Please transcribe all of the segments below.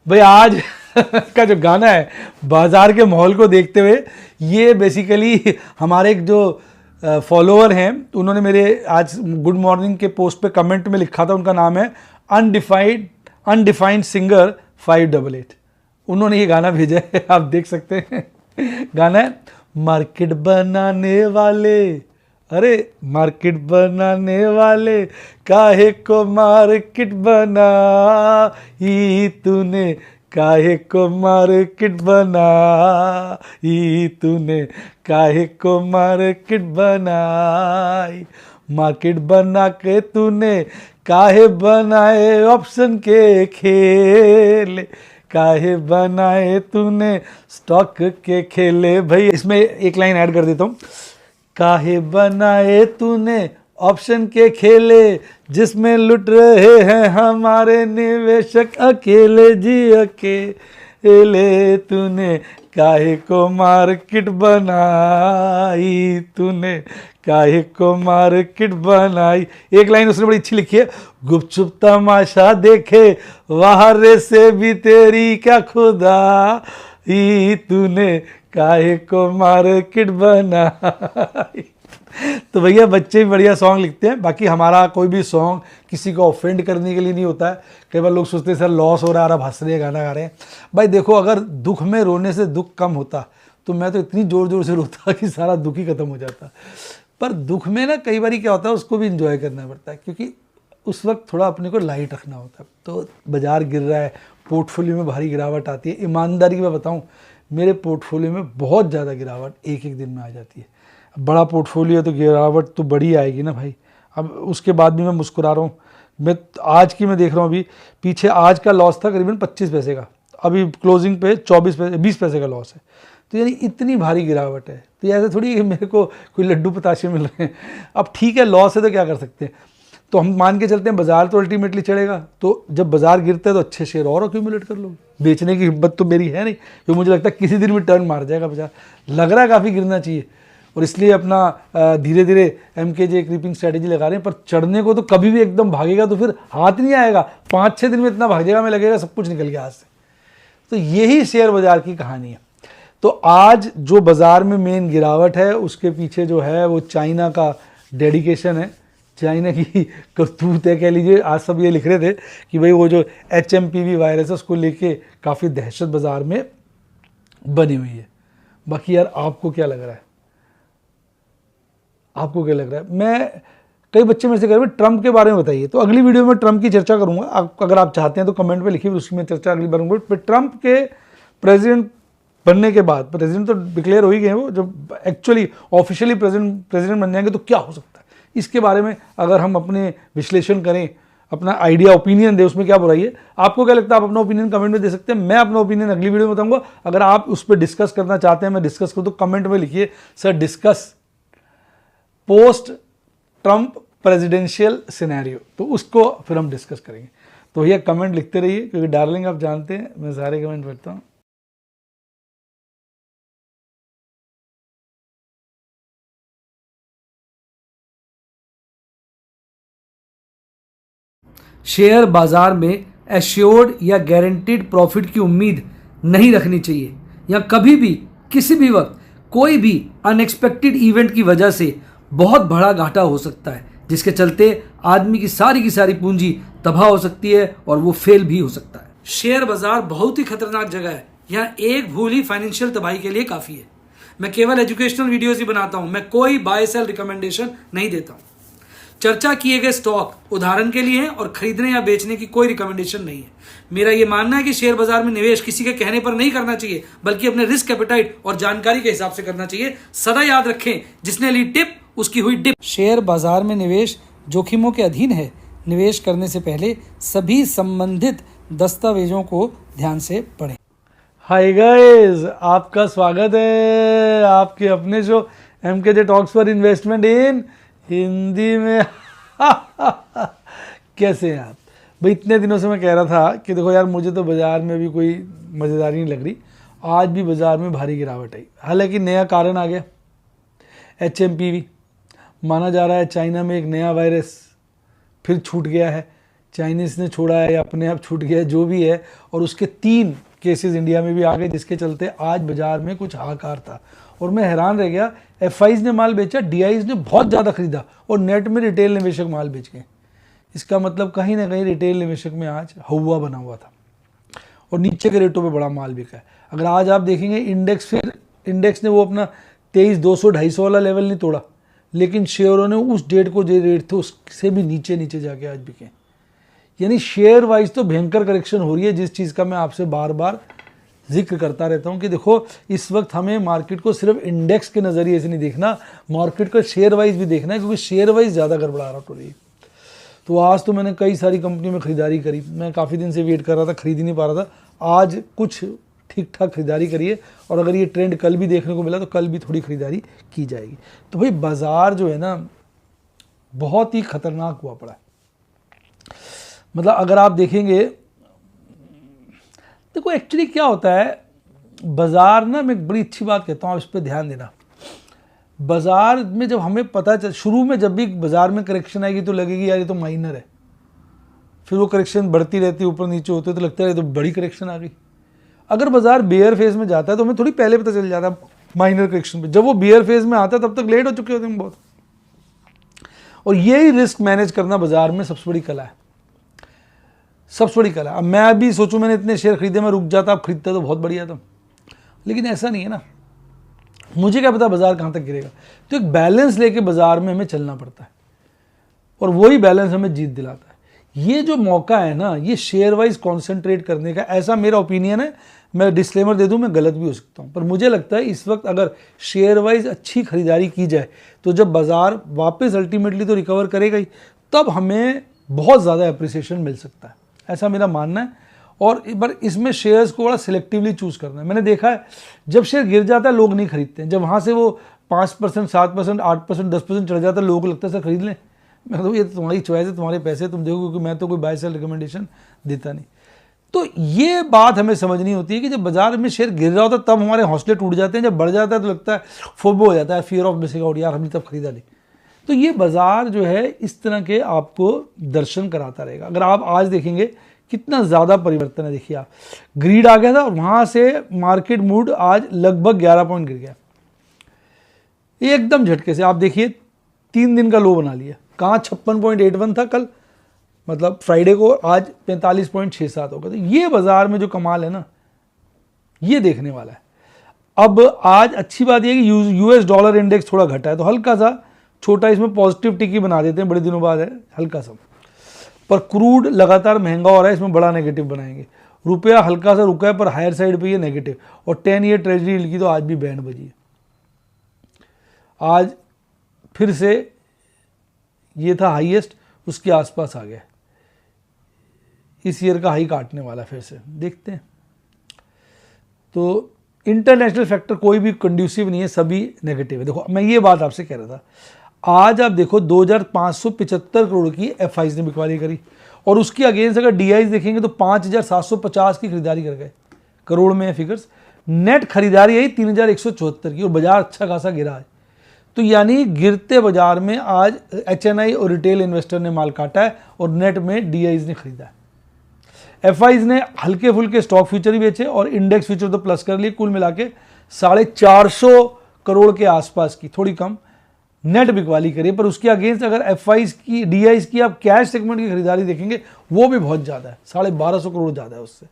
भाई आज का जो गाना है बाजार के माहौल को देखते हुए, ये बेसिकली हमारे एक जो फॉलोअर हैं उन्होंने मेरे आज गुड मॉर्निंग के पोस्ट पे कमेंट में लिखा था। उनका नाम है अनडिफाइंड सिंगर 588। उन्होंने ये गाना भेजा है, आप देख सकते हैं। गाना है मार्केट बनाने वाले, अरे मार्केट बनाने वाले, काहे को मार्केट बनाई तूने, काहे को मार्केट बनाई तूने, काहे को मार्केट बनाई, मार्केट बना के तूने काहे बनाए ऑप्शन के खेल, काहे बनाए तूने स्टॉक के खेले। भाई इसमें एक लाइन ऐड कर देता हूँ, काहे बनाए तूने ऑप्शन के खेले, जिसमें लुट रहे हैं हमारे निवेशक अकेले जी अकेले, तूने काहे को मार्केट बनाई तूने, काहे को मार्केट बनाई। एक लाइन उसने बड़ी अच्छी लिखी है, गुपचुप तमाशा देखे बाहर से भी तेरी क्या खुदा, तूने काहे को मार्केट बनाई। तो भैया बच्चे भी बढ़िया सॉन्ग लिखते हैं। बाकी हमारा कोई भी सॉन्ग किसी को ऑफेंड करने के लिए नहीं होता है। कई बार लोग सोचते हैं सर लॉस हो रहा है, आप हंस रहे हैं, गाना गा रहे हैं। भाई देखो, अगर दुख में रोने से दुख कम होता तो मैं तो इतनी ज़ोर ज़ोर से रोता कि सारा दुख ही खत्म हो जाता। पर दुख में ना कई बार क्या होता है, उसको भी इंजॉय करना पड़ता है, क्योंकि उस वक्त थोड़ा अपने को लाइट रखना होता है। तो बाजार गिर रहा है, पोर्टफोलियो में भारी गिरावट आती है। ईमानदारी में बताऊँ, मेरे पोर्टफोलियो में बहुत ज़्यादा गिरावट एक एक दिन में आ जाती है। बड़ा पोर्टफोलियो तो गिरावट तो बड़ी आएगी ना भाई। अब उसके बाद भी मैं मुस्कुरा रहा हूँ। मैं आज की मैं देख रहा हूँ, अभी पीछे आज का लॉस था करीबन 25 पैसे का, अभी क्लोजिंग पे 20 पैसे का लॉस है। तो यानी इतनी भारी गिरावट है। तो ऐसे थोड़ी कि मेरे को कोई लड्डू पताशे मिल रहे हैं। अब ठीक है, लॉस है तो क्या कर सकते हैं। तो हम मान के चलते हैं बाजार तो अल्टीमेटली चढ़ेगा। तो जब बाजार गिरता है तो अच्छे शेयर और अक्यूमुलेट कर लो। बेचने की हिम्मत तो मेरी है नहीं, क्योंकि मुझे लगता है किसी दिन भी टर्न मार जाएगा बाजार। लग रहा है काफ़ी गिरना चाहिए, और इसलिए अपना धीरे धीरे MKJ क्रीपिंग स्ट्रैटेजी लगा रहे हैं। पर चढ़ने को तो कभी भी एकदम भागेगा तो फिर हाथ नहीं आएगा। 5-6 दिन में इतना भाग जाएगा, हमें लगेगा सब कुछ निकल गया हाथ से। तो यही शेयर बाजार की कहानी है। तो आज जो बाजार में मेन गिरावट है, उसके पीछे जो है वो चाइना का डेडिकेशन है, चाइना की करतूत है कह लीजिए। आज सब ये लिख रहे थे कि भाई वो जो HMPV वायरस है उसको लेके काफ़ी दहशत बाजार में बनी हुई है। बाकी यार आपको क्या लग रहा है, आपको क्या लग रहा है? मैं कई बच्चे मेरे से कह रहे हैं ट्रंप के बारे में बताइए। तो अगली वीडियो में ट्रंप की चर्चा करूंगा। अगर आप चाहते हैं तो कमेंट में लिखिए, उसकी मैं चर्चा अगली बार करूँगा। फिर ट्रंप के प्रेसिडेंट बनने के बाद, प्रेसिडेंट तो डिक्लेयर हो ही गए, वो जब एक्चुअली ऑफिशियली प्रेसिडेंट बन जाएंगे तो क्या हो सकता है, इसके बारे में अगर हम अपने विश्लेषण करें, अपना आइडिया ओपिनियन दे, उसमें क्या बुराई है। आपको क्या लगता है, आप अपना ओपिनियन कमेंट में दे सकते हैं। मैं अपना ओपिनियन अगली वीडियो में बताऊंगा। अगर आप उस पर डिस्कस करना चाहते हैं, मैं डिस्कस करूँ, तो कमेंट में लिखिए sir discuss post Trump presidential scenario, तो उसको फिर हम डिस्कस करेंगे। तो भैया कमेंट लिखते रहिए, क्योंकि डार्लिंग आप जानते हैं मैं सारे कमेंट पढ़ता हूँ। शेयर बाजार में एश्योर्ड या गारंटीड प्रॉफिट की उम्मीद नहीं रखनी चाहिए, या कभी भी किसी भी वक्त कोई भी अनएक्सपेक्टेड इवेंट की वजह से बहुत बड़ा घाटा हो सकता है, जिसके चलते आदमी की सारी पूंजी तबाह हो सकती है और वो फेल भी हो सकता है। शेयर बाजार बहुत ही खतरनाक जगह है। यहाँ एक भूल ही फाइनेंशियल तबाही के लिए काफी है। मैं केवल एजुकेशनल वीडियोस ही बनाता हूं, मैं कोई बाय सेल रिकमेंडेशन नहीं देता हूं। चर्चा किए गए स्टॉक उदाहरण के लिए हैं और खरीदने या बेचने की कोई रिकमेंडेशन नहीं है। मेरा यह मानना है कि शेयर बाजार में निवेश किसी के कहने पर नहीं करना चाहिए, बल्कि अपने रिस्क एपेटाइट और जानकारी के हिसाब से करना चाहिए। सदा याद रखें, जिसने ली टिप उसकी हुई डिप। शेयर बाजार में निवेश जोखिमों के अधीन है। निवेश करने से पहले सभी संबंधित दस्तावेजों को ध्यान से पढ़ें। हाय गाइस, आपका स्वागत है आपके अपने show MKJ talks for investment इन हिंदी में। कैसे हैं आप भाई? इतने दिनों से मैं कह रहा था कि देखो यार, मुझे तो बाज़ार में भी कोई मज़ेदारी नहीं लग रही। आज भी बाज़ार में भारी गिरावट आई। हालांकि नया कारण आ गया, HMPV। माना जा रहा है चाइना में एक नया वायरस फिर छूट गया है। चाइनीज़ ने छोड़ा है या अपने आप छूट गया है, जो भी है, और उसके 3 केसेस इंडिया में भी आ गए, जिसके चलते आज बाजार में कुछ हाहाकार था। और मैं हैरान रह गया, एफआईज ने माल बेचा, डीआईज ने बहुत ज़्यादा खरीदा और नेट में रिटेल निवेशक माल बेच गए। इसका मतलब कहीं ना कहीं रिटेल निवेशक में आज हवा बना हुआ था और नीचे के रेटों पे बड़ा माल बिका है। अगर आज आप देखेंगे इंडेक्स ने वो अपना 23,200-250 वाला लेवल नहीं तोड़ा, लेकिन शेयरों ने उस डेट को जो रेट थे उससे भी नीचे नीचे जाके आज बिके। यानी शेयर वाइज तो भयंकर करेक्शन हो रही है, जिस चीज़ का मैं आपसे बार बार जिक्र करता रहता हूं कि देखो इस वक्त हमें मार्केट को सिर्फ इंडेक्स के नज़रिए से नहीं देखना, मार्केट को शेयर वाइज भी देखना है, क्योंकि शेयर वाइज ज़्यादा गड़बड़ाहट हो रही है। तो आज तो मैंने कई सारी कंपनियों में खरीदारी करी, मैं काफ़ी दिन से वेट कर रहा था, खरीद ही नहीं पा रहा था। आज कुछ ठीक ठाक खरीदारी करिए, और अगर ये ट्रेंड कल भी देखने को मिला तो कल भी थोड़ी खरीदारी की जाएगी। तो भाई बाज़ार जो है ना बहुत ही खतरनाक हुआ पड़ा है। मतलब अगर आप देखेंगे, देखो एक्चुअली क्या होता है बाज़ार ना, मैं एक बड़ी अच्छी बात कहता हूँ, आप इस पर ध्यान देना। बाज़ार में जब हमें पता चल, शुरू में जब भी बाज़ार में करेक्शन आएगी तो लगेगी यार ये तो माइनर है, फिर वो करेक्शन बढ़ती रहती है, ऊपर नीचे होते तो लगता है ये तो बड़ी करेक्शन आ गई। अगर बाज़ार बेयर फेज में जाता है तो हमें थोड़ी पहले पता चल जाता है माइनर करेक्शन पे, जब वो बेयर फेज में आता है तब तक लेट हो चुके होते हैं बहुत। और यही रिस्क मैनेज करना बाज़ार में सबसे बड़ी कला है, सबसे बड़ी कला। अब मैं अभी सोचूं मैंने इतने शेयर खरीदे, मैं रुक जाता, अब खरीदता तो बहुत बढ़िया था, लेकिन ऐसा नहीं है ना, मुझे क्या पता बाज़ार कहाँ तक गिरेगा। तो एक बैलेंस लेके बाज़ार में हमें चलना पड़ता है, और वही बैलेंस हमें जीत दिलाता है। ये जो मौका है ना, ये शेयर वाइज कॉन्सेंट्रेट करने का, ऐसा मेरा ओपिनियन है। मैं डिस्क्लेमर दे दूं, मैं गलत भी हो सकता हूं, पर मुझे लगता है इस वक्त अगर शेयर वाइज अच्छी खरीदारी की जाए तो जब बाज़ार वापस अल्टीमेटली तो रिकवर करेगा ही, तब हमें बहुत ज़्यादा अप्रिसिएशन मिल सकता है, ऐसा मेरा मानना है। और पर इसमें शेयर्स को बड़ा सिलेक्टिवली चूज़ करना है। मैंने देखा है जब शेयर गिर जाता है लोग नहीं खरीदते हैं, जब वहाँ से वो 5%, 7%, 8%, 10% चढ़ जाता है, लोगों को लगता है सर खरीद लें। मैं तो ये तुम्हारी चॉइस है, तुम्हारे पैसे तुम देखो, क्योंकि मैं तो कोई बाय सेल रिकमेंडेशन देता नहीं। तो ये बात हमें समझनी होती है कि जब बाजार में शेयर गिर रहा होता है तब हमारे हौसले टूट जाते हैं, जब बढ़ जाता है तो लगता है फोबो हो जाता है, फियर ऑफ मिसिंग आउट, यार हमने तब खरीदा नहीं। तो ये बाजार जो है इस तरह के आपको दर्शन कराता रहेगा। अगर आप आज देखेंगे कितना ज़्यादा परिवर्तन है, देखिए आप, ग्रीड आ गया था और वहाँ से मार्केट मूड आज लगभग 11 पॉइंट गिर गया एकदम झटके से। आप देखिए 3 दिन का लो बना लिया, कहाँ 56.81 था कल, मतलब फ्राइडे को, आज 45.67 होगा। तो ये बाजार में जो कमाल है ना, ये देखने वाला है। अब आज अच्छी बात यह है कि यूएस डॉलर इंडेक्स थोड़ा घटा है, तो हल्का सा छोटा इसमें पॉजिटिव टिकी बना देते हैं, बड़े दिनों बाद है हल्का सा। पर क्रूड लगातार महंगा हो रहा है, इसमें बड़ा नेगेटिव बनाएंगे। रुपया हल्का सा रुका है पर हायर साइड पे ये नेगेटिव, और 10 ईयर ट्रेजरी यील्ड की तो आज भी बैंड बजी है। आज फिर से ये था हाईएस्ट, उसके आसपास आ गया, इस ईयर का हाई काटने वाला, फिर से देखते हैं। तो इंटरनेशनल फैक्टर कोई भी कंड्यूसिव नहीं है, सभी नेगेटिव है। देखो मैं ये बात आपसे कह रहा था, आज आप देखो 2575 करोड़ की एफआईज ने बिकवाली करी, और उसकी अगेंस्ट अगर डीआईज देखेंगे तो 5750 की खरीदारी कर गए, करोड़ में है फिगर्स। नेट खरीदारी आई 3174 की, और बाजार अच्छा खासा गिरा है। तो यानी गिरते बाजार में आज एचएनआई और रिटेल इन्वेस्टर ने माल काटा है, और नेट में डीआईज ने खरीदा है। एफआईज ने हल्के फुल्के स्टॉक फ्यूचर ही बेचे, और इंडेक्स फ्यूचर तो प्लस कर लिए, कुल मिला के 450 करोड़ के आसपास की, थोड़ी कम नेट बिकवाली करिए। पर उसके अगेंस्ट अगर एफआईज की, डीआईज की आप कैश सेगमेंट की खरीदारी देखेंगे वो भी बहुत ज़्यादा है, 1250 करोड़ ज़्यादा है उससे।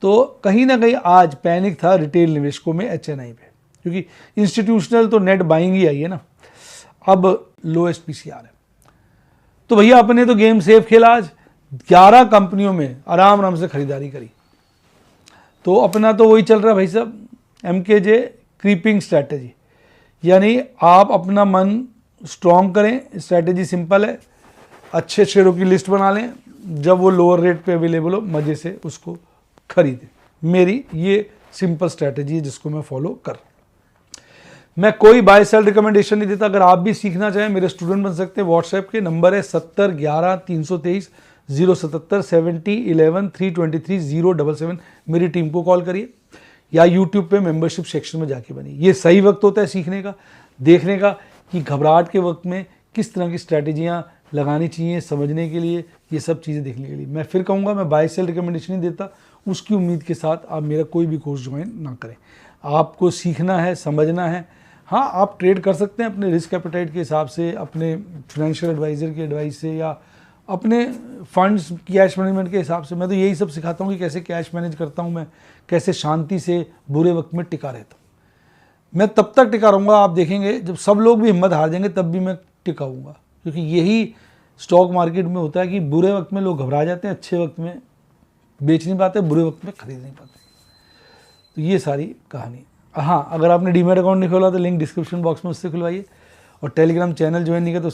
तो कहीं ना कहीं आज पैनिक था रिटेल निवेशकों में एचएनआई पे, क्योंकि इंस्टीट्यूशनल तो नेट बाइंग ही आई है ना, अब लोएस्ट पीसीआर है। तो भैया अपने तो गेम सेफ खेला, आज 11 कंपनियों में आराम आराम से खरीदारी करी। तो अपना तो वही चल रहा है भाई साहब, एमकेजे क्रीपिंग स्ट्रैटेजी, यानी आप अपना मन स्ट्रॉन्ग करें। स्ट्रैटेजी सिंपल है, अच्छे शेयरों की लिस्ट बना लें, जब वो लोअर रेट पे अवेलेबल हो मज़े से उसको खरीदें। मेरी ये सिंपल स्ट्रैटेजी है जिसको मैं फॉलो कर रहा हूं। मैं कोई बाय सेल रिकमेंडेशन नहीं देता। अगर आप भी सीखना चाहें मेरे स्टूडेंट बन सकते हैं। व्हाट्सएप के नंबर है 70 11 323 077 70 11 323 077। मेरी टीम को कॉल करिए, या यूट्यूब पे मेंबरशिप सेक्शन में जाके बनिए। ये सही वक्त होता है सीखने का, देखने का कि घबराहट के वक्त में किस तरह की स्ट्रैटेजियाँ लगानी चाहिए समझने के लिए, ये सब चीज़ें देखने के लिए। मैं फिर कहूँगा, मैं बाय सेल रिकमेंडेशन नहीं देता, उसकी उम्मीद के साथ आप मेरा कोई भी कोर्स ज्वाइन ना करें। आपको सीखना है, समझना है। हाँ, आप ट्रेड कर सकते हैं अपने रिस्क एपेटाइट के हिसाब से, अपने फाइनेंशियल एडवाइज़र की एडवाइस से, या अपने फंड्स कैश मैनेजमेंट के हिसाब से। मैं तो यही सब सिखाता हूँ कि कैसे कैश मैनेज करता हूँ मैं, कैसे शांति से बुरे वक्त में टिका रहता हूँ। मैं तब तक टिका रहूँगा, आप देखेंगे जब सब लोग भी हिम्मत हार जाएंगे तब भी मैं टिका हूँगा, क्योंकि यही स्टॉक मार्केट में होता है कि बुरे वक्त में लोग घबरा जाते हैं, अच्छे वक्त में बेच नहीं पाते, बुरे वक्त में खरीद नहीं पाते। तो ये सारी कहानी। हाँ, अगर आपने डीमैट अकाउंट नहीं खोला तो लिंक डिस्क्रिप्शन बॉक्स में उससे खुलवाइए, और टेलीग्राम चैनल ज्वाइन नहीं किया तो